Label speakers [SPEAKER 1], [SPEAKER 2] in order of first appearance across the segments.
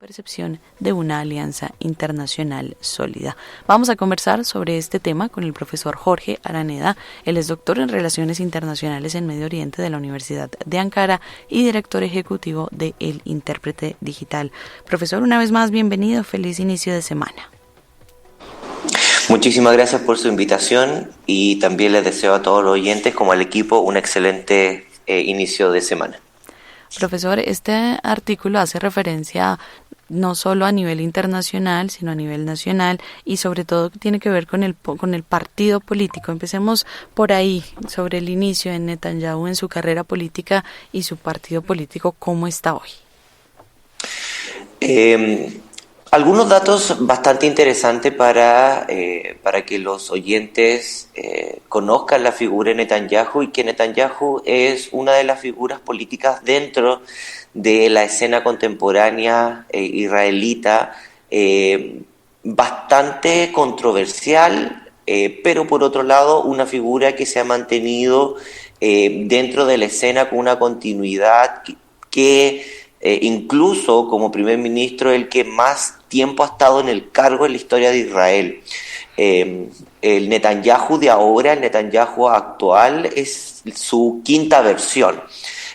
[SPEAKER 1] percepción de una alianza internacional sólida. Vamos a conversar sobre este tema con el profesor Jorge Araneda. Él es doctor en Relaciones Internacionales en Medio Oriente de la Universidad de Ankara y director ejecutivo de El Intérprete Digital. Profesor, una vez más, bienvenido. Feliz inicio de semana.
[SPEAKER 2] Muchísimas gracias por su invitación y también les deseo a todos los oyentes como al equipo un excelente inicio de semana.
[SPEAKER 1] Profesor, este artículo hace referencia no solo a nivel internacional, sino a nivel nacional y sobre todo tiene que ver con el partido político. Empecemos por ahí, sobre el inicio de Netanyahu en su carrera política y su partido político, ¿cómo está hoy?
[SPEAKER 2] Algunos datos bastante interesantes para que los oyentes conozcan la figura de Netanyahu, y que Netanyahu es una de las figuras políticas dentro de la escena contemporánea israelita, bastante controversial, pero por otro lado una figura que se ha mantenido dentro de la escena con una continuidad que incluso como primer ministro el que más tiempo ha estado en el cargo en la historia de Israel. El Netanyahu de ahora, el Netanyahu actual, es su quinta versión.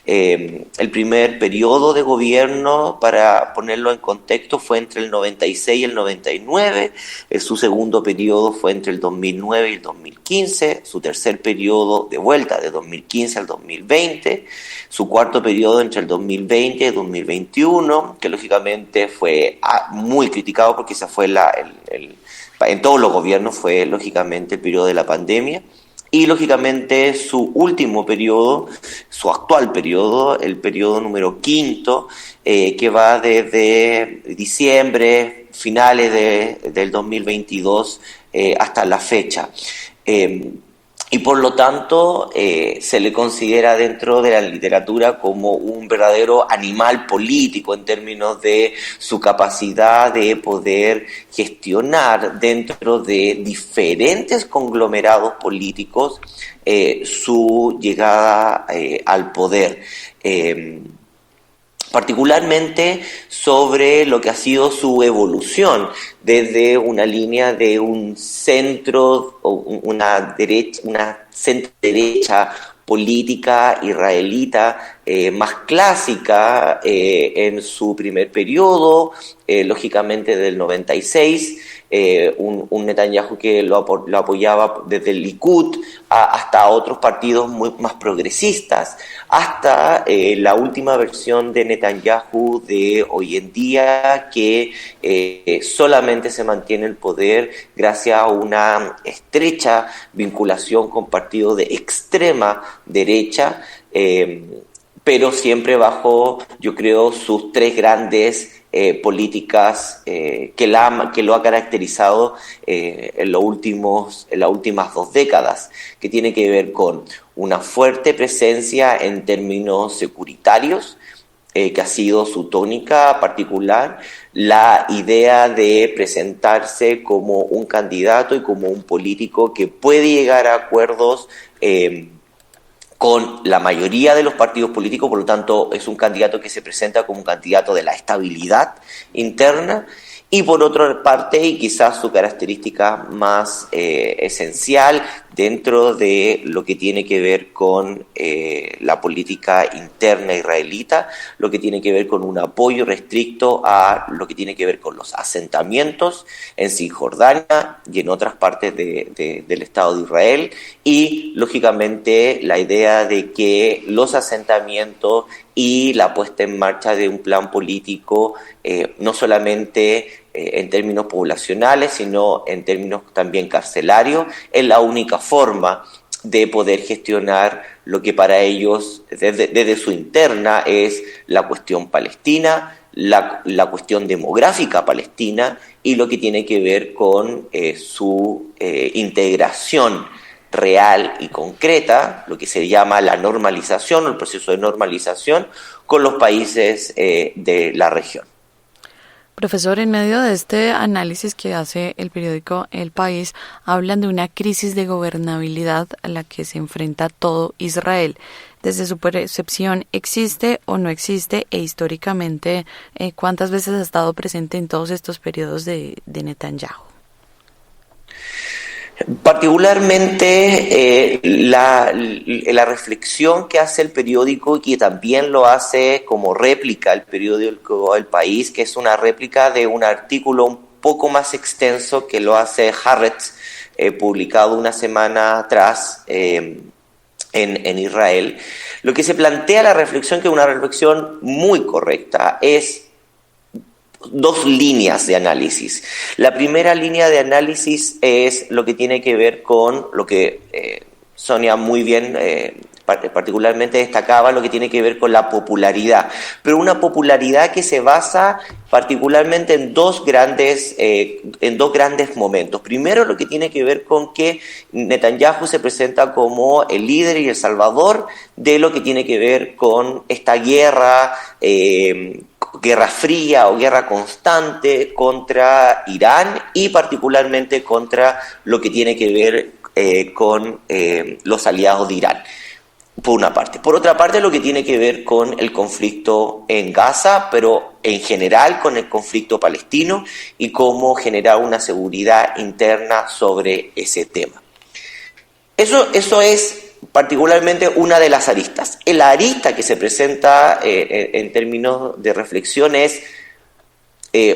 [SPEAKER 2] El primer periodo de gobierno, para ponerlo en contexto, fue entre el 96 y el 99, su segundo periodo fue entre el 2009 y el 2015, su tercer periodo de vuelta de 2015 al 2020, su cuarto periodo entre el 2020 y el 2021, que lógicamente fue muy criticado porque esa fue en todos los gobiernos fue lógicamente el periodo de la pandemia. Y lógicamente su último periodo, su actual periodo, el periodo número quinto, que va desde diciembre, finales del 2022 hasta la fecha. Y por lo tanto se le considera dentro de la literatura como un verdadero animal político en términos de su capacidad de poder gestionar dentro de diferentes conglomerados políticos su llegada al poder. Particularmente sobre lo que ha sido su evolución desde una línea de un centro o una centro derecha política israelita más clásica en su primer periodo, lógicamente del 96, un Netanyahu que lo apoyaba desde el Likud hasta otros partidos más progresistas, hasta la última versión de Netanyahu de hoy en día, que solamente se mantiene el poder gracias a una estrecha vinculación con partidos de extrema derecha, pero siempre bajo, yo creo, sus tres grandes políticas que lo ha caracterizado en las últimas 2 décadas, que tiene que ver con una fuerte presencia en términos securitarios, que ha sido su tónica particular, la idea de presentarse como un candidato y como un político que puede llegar a acuerdos con la mayoría de los partidos políticos, por lo tanto es un candidato que se presenta como un candidato de la estabilidad interna. Y por otra parte, y quizás su característica más esencial dentro de lo que tiene que ver con la política interna israelita, lo que tiene que ver con un apoyo restricto a lo que tiene que ver con los asentamientos en Cisjordania y en otras partes del Estado de Israel, y lógicamente la idea de que los asentamientos y la puesta en marcha de un plan político no solamente en términos poblacionales, sino en términos también carcelarios, es la única forma de poder gestionar lo que para ellos, desde su interna, es la cuestión palestina, la cuestión demográfica palestina y lo que tiene que ver con su integración real y concreta, lo que se llama la normalización o el proceso de normalización con los países de la región.
[SPEAKER 1] Profesor, en medio de este análisis que hace el periódico El País, hablan de una crisis de gobernabilidad a la que se enfrenta todo Israel. Desde su percepción, ¿existe o no existe? E históricamente, ¿cuántas veces ha estado presente en todos estos periodos de Netanyahu?
[SPEAKER 2] Particularmente la reflexión que hace el periódico, y que también lo hace como réplica el periódico El País, que es una réplica de un artículo un poco más extenso que lo hace Haaretz, publicado una semana atrás en Israel. Lo que se plantea la reflexión, que es una reflexión muy correcta, es dos líneas de análisis. La primera línea de análisis es lo que tiene que ver con lo que Sonia muy bien particularmente destacaba, lo que tiene que ver con la popularidad, pero una popularidad que se basa particularmente en dos grandes momentos. Primero, lo que tiene que ver con que Netanyahu se presenta como el líder y el salvador de lo que tiene que ver con esta guerra fría o guerra constante contra Irán, y particularmente contra lo que tiene que ver con los aliados de Irán, por una parte. Por otra parte, lo que tiene que ver con el conflicto en Gaza, pero en general con el conflicto palestino, y cómo generar una seguridad interna sobre ese tema. Eso es particularmente una de las aristas. La arista que se presenta en términos de reflexión es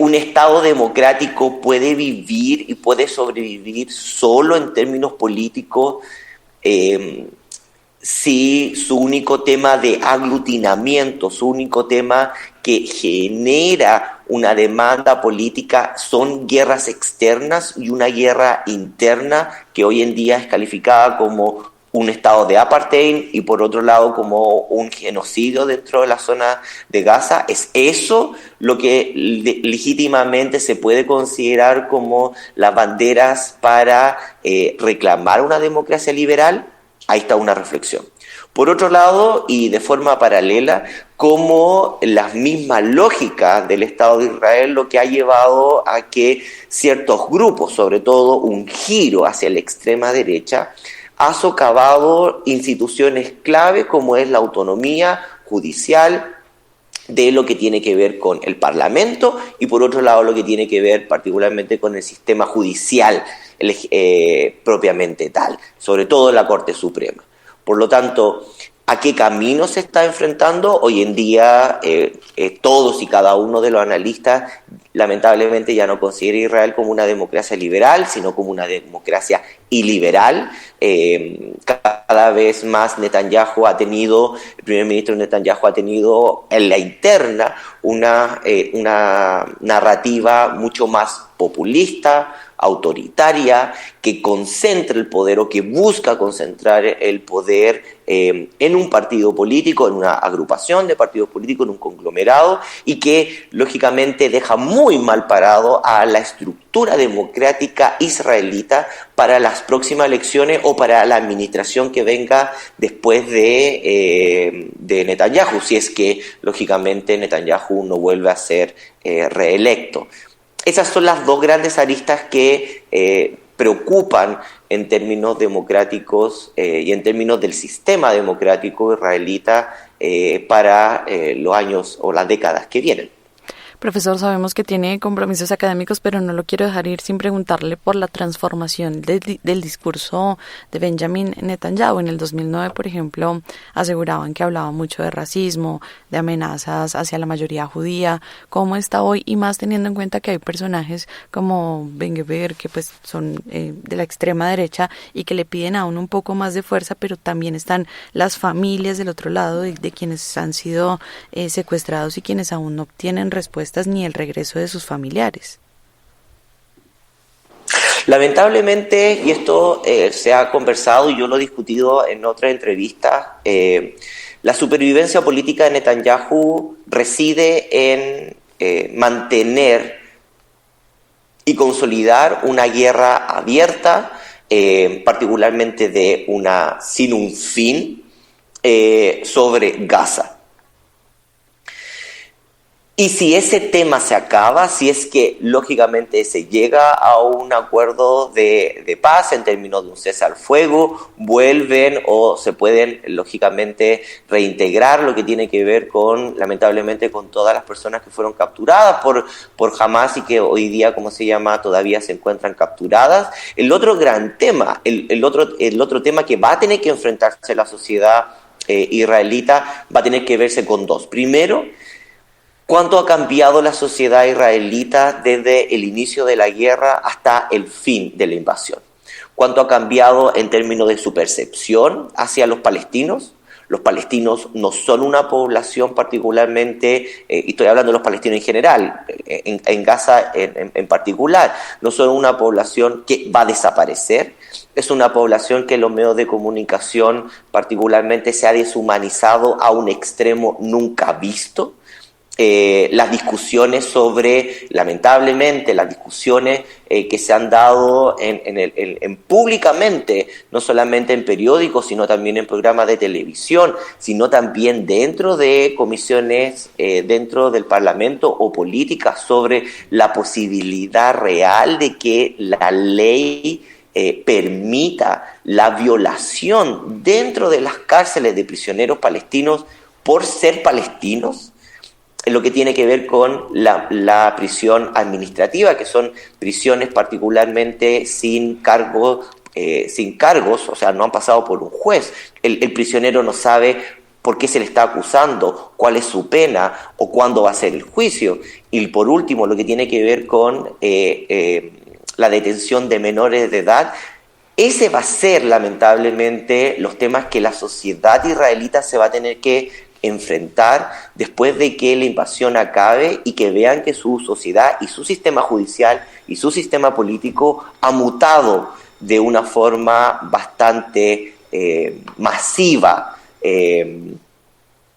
[SPEAKER 2] un Estado democrático puede vivir y puede sobrevivir solo en términos políticos si su único tema de aglutinamiento, su único tema que genera una demanda política son guerras externas y una guerra interna que hoy en día es calificada como un estado de apartheid y por otro lado como un genocidio dentro de la zona de Gaza. ¿Es eso lo que legítimamente se puede considerar como las banderas para reclamar una democracia liberal? Ahí está una reflexión. Por otro lado, y de forma paralela, como las mismas lógicas del Estado de Israel lo que ha llevado a que ciertos grupos, sobre todo un giro hacia la extrema derecha, ha socavado instituciones clave como es la autonomía judicial, de lo que tiene que ver con el Parlamento, y por otro lado lo que tiene que ver particularmente con el sistema judicial propiamente tal, sobre todo la Corte Suprema. Por lo tanto, ¿a qué camino se está enfrentando? Hoy en día todos y cada uno de los analistas lamentablemente ya no considera a Israel como una democracia liberal, sino como una democracia iliberal. Cada vez más el primer ministro Netanyahu ha tenido en la interna una narrativa mucho más populista, autoritaria, que concentra el poder o que busca concentrar el poder en un partido político, en una agrupación de partidos políticos, en un conglomerado, y que lógicamente deja muy mal parado a la estructura democrática israelita para las próximas elecciones o para la administración que venga después de Netanyahu, si es que lógicamente Netanyahu no vuelve a ser reelecto. Esas son las dos grandes aristas que preocupan en términos democráticos y en términos del sistema democrático israelita para los años o las décadas que vienen.
[SPEAKER 1] Profesor, sabemos que tiene compromisos académicos, pero no lo quiero dejar ir sin preguntarle por la transformación del discurso de Benjamin Netanyahu. En el 2009, por ejemplo, aseguraban que hablaba mucho de racismo, de amenazas hacia la mayoría judía. ¿Cómo está hoy? Y más teniendo en cuenta que hay personajes como Ben-Gvir, que pues son de la extrema derecha y que le piden aún un poco más de fuerza, pero también están las familias del otro lado de quienes han sido secuestrados y quienes aún no obtienen respuesta ni el regreso de sus familiares.
[SPEAKER 2] Lamentablemente, y esto se ha conversado y yo lo he discutido en otras entrevistas, la supervivencia política de Netanyahu reside en mantener y consolidar una guerra abierta, particularmente sin un fin, sobre Gaza. Y si ese tema se acaba, si es que lógicamente se llega a un acuerdo de paz en términos de un cese al fuego, vuelven o se pueden lógicamente reintegrar lo que tiene que ver con, lamentablemente, con todas las personas que fueron capturadas por Hamas y que hoy día, como se llama, todavía se encuentran capturadas. El otro gran tema, el otro tema que va a tener que enfrentarse la sociedad israelita va a tener que verse con dos. Primero, ¿cuánto ha cambiado la sociedad israelita desde el inicio de la guerra hasta el fin de la invasión? ¿Cuánto ha cambiado en términos de su percepción hacia los palestinos? Los palestinos no son una población particularmente, y estoy hablando de los palestinos en general, en Gaza en particular, no son una población que va a desaparecer. Es una población que en los medios de comunicación particularmente se ha deshumanizado a un extremo nunca visto. Las discusiones sobre, lamentablemente, las discusiones que se han dado en públicamente, no solamente en periódicos, sino también en programas de televisión, sino también dentro de comisiones, dentro del Parlamento o políticas sobre la posibilidad real de que la ley permita la violación dentro de las cárceles de prisioneros palestinos por ser palestinos, en lo que tiene que ver con la prisión administrativa, que son prisiones particularmente sin cargos, o sea, no han pasado por un juez. El prisionero no sabe por qué se le está acusando, cuál es su pena o cuándo va a ser el juicio. Y por último, lo que tiene que ver con la detención de menores de edad. Ese va a ser, lamentablemente, los temas que la sociedad israelita se va a tener que enfrentar después de que la invasión acabe y que vean que su sociedad y su sistema judicial y su sistema político ha mutado de una forma bastante masiva,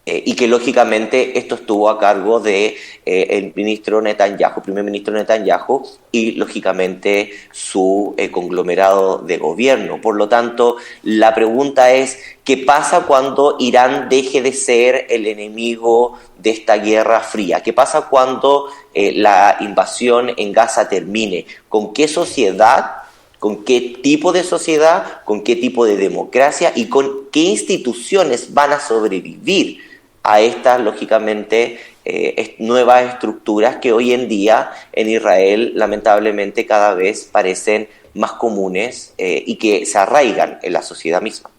[SPEAKER 2] y que lógicamente esto estuvo a cargo de el ministro Netanyahu, primer ministro Netanyahu, y lógicamente su conglomerado de gobierno. Por lo tanto, la pregunta es, ¿qué pasa cuando Irán deje de ser el enemigo de esta guerra fría? ¿Qué pasa cuando la invasión en Gaza termine? ¿Con qué sociedad? ¿Con qué tipo de sociedad? ¿Con qué tipo de democracia? ¿Y con qué instituciones van a sobrevivir a estas, lógicamente, nuevas estructuras que hoy en día en Israel, lamentablemente, cada vez parecen más comunes y que se arraigan en la sociedad misma?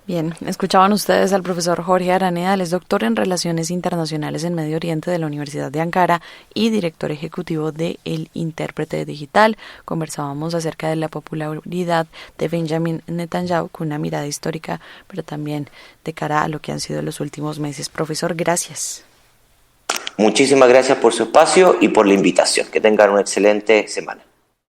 [SPEAKER 1] Bien, escuchaban ustedes al profesor Jorge Araneda, él es doctor en Relaciones Internacionales en Medio Oriente de la Universidad de Ankara y director ejecutivo de El Intérprete Digital. Conversábamos acerca de la popularidad de Benjamin Netanyahu con una mirada histórica, pero también de cara a lo que han sido los últimos meses. Profesor, gracias.
[SPEAKER 2] Muchísimas gracias por su espacio y por la invitación. Que tengan una excelente semana.